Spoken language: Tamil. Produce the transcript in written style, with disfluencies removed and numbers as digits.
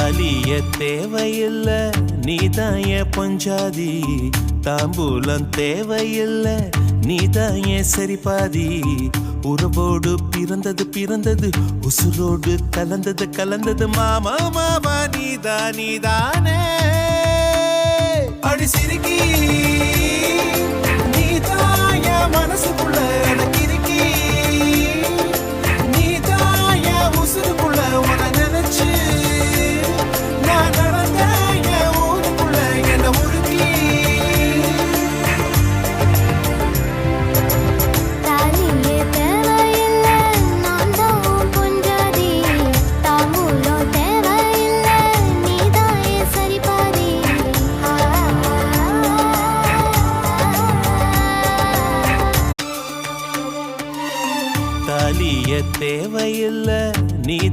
தாலிய தேவையில்ல நீதான் என் பொஞ்சாதி தாம்பூலம் தேவையில்ல நீதான் என் சரிபாதி உறவோடு பிறந்தது பிறந்தது உசுரோடு கலந்தது கலந்தது மாமா மாமா நீதானே அடி சிறுகி நீதான் என் மனசுக்குள்ள எனக்கு